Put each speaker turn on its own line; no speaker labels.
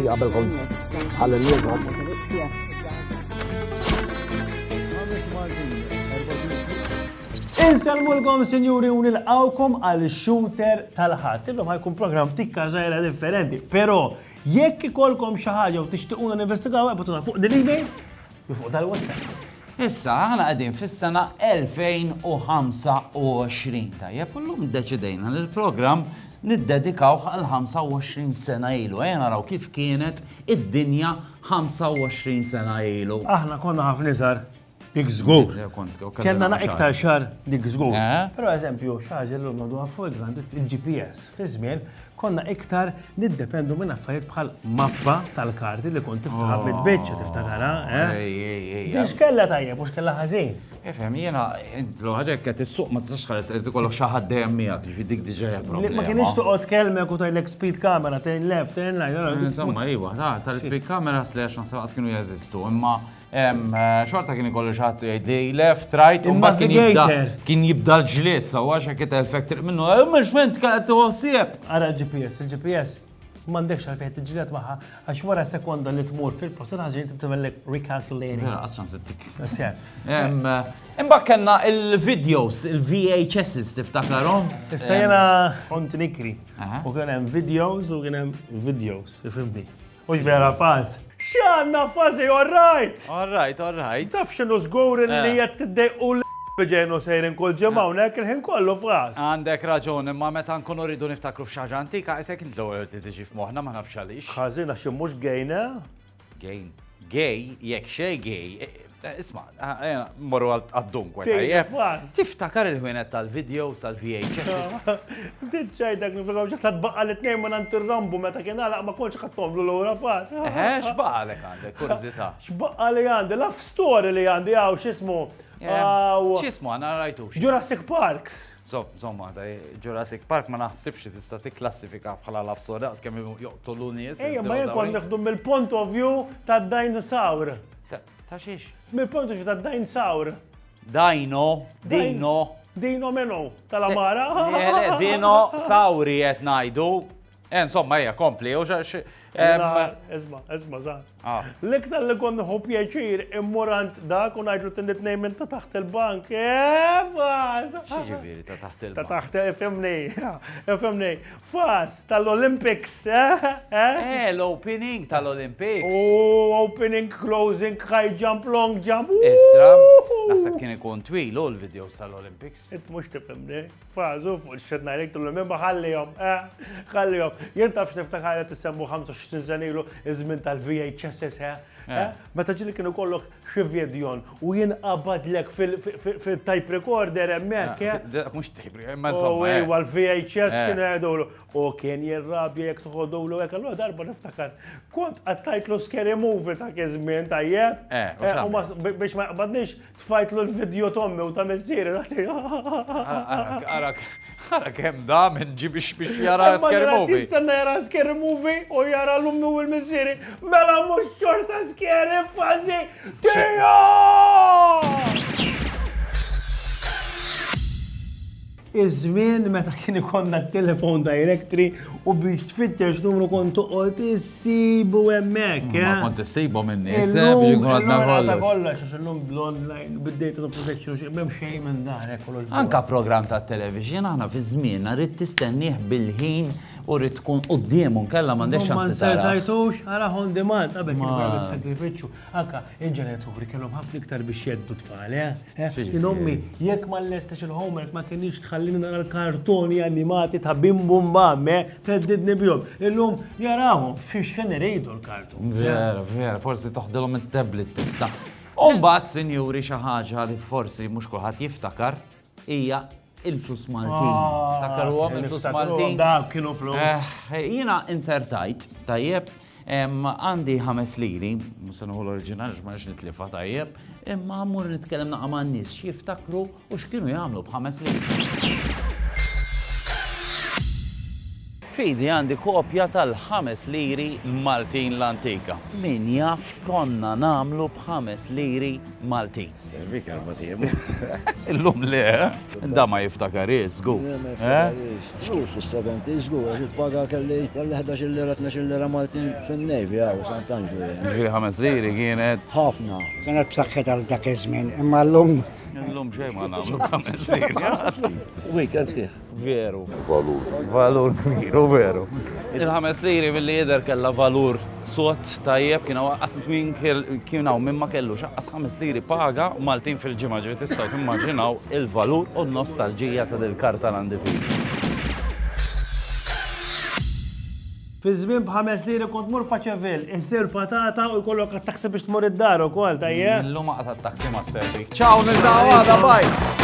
xi qabelkom ħalli
Insalmulkom, sinjuri, u nilqawkom għal shooter tal-ħadd. Illum ħajkun program tikka żgħira differenti, però jekk ikolkom xi ħaġa u tixtiequna ninvestigaw ebutuna fuq din-email u fuq dal-WhatsApp.
Issa, ħana qegħdin fis-sena 2025 tajjeb, u llum iddeċidejna li l-programm niddedikawh għal 25 sena ilu. Ejja naraw kif kienet id-dinja 25 sena ilu.
Aħna konna ħafna iżgħar dik żgur. Kellna iktar xar dik żgur. Però eżempju, xi ħaġa llum nagħduha fuq il-GPS fi żmien konna iktar niddependu minn affarijiet bħal mappa tal-karti li kont tiftaħha bit-biċċa tiftakarha, Dix kellha tajjeb u x'kellha ħażin.
Efhem, jiena l ħaġa qed issuq ma tistax ħares irid ikollok xi ħadd dejjem miegħek, jiġri dik diġà hija problema.
Ma kienx toqgħod kelmek u tajlek speed camera, turn left, turn right.
Insomma, iva, tal-speed cameras li għax naħseb kienu jeżistu, imma xorta kien ikollu xi ħadd jgħidli left, right, u mbagħad kien jibda l-ġlied sewwa xi kien effekt minnu, mhux ment qed tħossieb.
Ara il-GPS m'għandekx għalfejn tiġġieled magħha għax wara sekonda li tmur fil-post tal-ħażin tibtemmellek recalculating.
Qasran sittik. Imbagħad kellna il-videos, il-VHSs tiftakarhom.
Issa jiena kont nikri u kien hemm videos u kien hemm videos, ifhimni. Mhux vera fals. X'għandna fażi, all right!
All right.
Taf x'inhu żgur li qed tiddejqu Bġejnu sejrin kull ġemma unek il-ħin kollu f'ras.
Għandek raġun, imma meta nkunu rridu niftakru f'xaġa antika, isek l-ewwel li tiġi f'moħħna ma nafx għaliex.
Ħażin għax mhux gejna?
Gej, jekk xej gej. Isma', mmorru għad-dunkwe tajjeb. Tiftakar il-ħwienet tal-videos tal-VHS.
Ditċajdak nifragaw ġakta tbaqqa l-tnejn ma nantirrambu meta kien għalaq ma konċ ħattomlu l-ura fat.
X'baqalek għandek, kurzita.
X'baqqa li għandi, love story li għandi għaw x'ismu.
X'ismu għana rajtux?
Jurassic Parks.
Zomma, Jurassic Park ma naħsibx li tista' tikklassifika bħala love story daqs kemm joqtolu nies.
Ejja, ma jekk kont neħdu mill-point of view tad-dinosaur.
Ta' xiex?
Mill-point of view tad-dinosaur. Dino menu tal-amara.
Dinosauri qed ngħidu. Insomma, hija kompli, u
Esma, zaħ. L-iktar li kon nħu pjaċir immurant dak u ngħidlu t-nitnejn ta' taħt il-bank. Fas!
X'ġifieri ta' taħt il-bank?
Ta' taħt, ifhimni, fas tal-Olympics,
l-opening tal-Olympics.
Opening, closing, high jump, long jump.
Isra, naħseb kien ikun twil l-videos tal-Olympics.
Int mhux tifhimni, fażu fuq xedna jlek tullum ħallihom. Jien taf niftakar qed issemmu 25 sena ilu iż-żmien tal-VHS, meta ġieli kienu kollok xi vidjon u jien qabadlek fil-type recorder hemmhekk.
Mhux tape recorder, imma żomma.
L-VHS kienu jgħidulu u kien jirrabja jekk toħodulu hekk allura darba niftakar. Kont qattajtlu scary movie ta' żmien tajjeb. Biex ma qabadniex tfajtlu l-video tommi u ta' missieri.
Ara kemm da minn ġi biex jara scary movie.
Tistenna jara scary movie u jara l-ummi u l-missieri. Mela mhux xorta scary fażi. Iż-żmien meta kien ikonna t-telefon directory u biex tfittex numru kont toqgħod issibu hemmhekk.
Ma kont issibu minn nies biex inkun għadna
kollox għax illum bl-online bid-data protection m'hemm xejn minn dan hekk.
Anka programm tat-television aħna fi żmien rid tistennih bil-ħin u rrid tkun qudiemu nkella m'għandekx ċans tara.
Ma sajtajtux ara on demand qabel kien hemm is-sagrifiċċju. Anka il-ġenituri kellhom ħafna iktar biex jeddu tfal, Ommi jekk ma lestax il-homework ma kienx tħallini nara l-kartoni animati ta' bim bum bam, teddidni bihom. Illum jarawhom fiex kien iridu l-kartun.
Vera, forsi toħdilhom it-tablet tista'. U mbagħad sinjuri xi ħaġa li forsi mhux kulħadd jiftakar hija il-flus Maltin. Ftakkaruhom il-flus Maltin.
Da kienu flus.
Jiena insertajt, tajjeb, għandi 5 liri, musa nħu l-oriġinali x'ma nix nitlifa tajjeb, imma mmur nitkellem naqa' ma' nies x'jiftakru u x'kienu jagħmlu b'5 liri. Fidi għandi kopja tal-5 liri Maltin l-antika. Min jaf konna namlu b'5 liri Maltin.
Servik arba tiegħu.
Illum le, da ma jiftakariz, żgur.
Żgur fis-70 żgur għax il-paga kelli 11 lira 12 lira Maltin fin-Navy u Sant'Angelo.
Ġifieri 5 liri kienet.
Ħafna.
Kienet b'saħħet għal dak iż-żmien, imma llum
Illum xejn ma nagħmlu 5 liri.
Weekend sħiħ.
Veru. Valur kbiru, veru. Il-5 liri billi jidher kellha valur sot tajjeb kienu kienu minn ma kellu xaqqas 5 liri paga Maltin fil-ġimgħa ġifieri tistgħu timmaġinaw il-valur u n-nostalġija ta' dil-karta l-għandi.
Fi żmien b'5 liri kont mur paċevil, insir patata u jkollok taksi biex tmur id-dar ukoll tajjeb.
Illum aqta' taksi ma' servik. Ciao, nil-dawa, bye.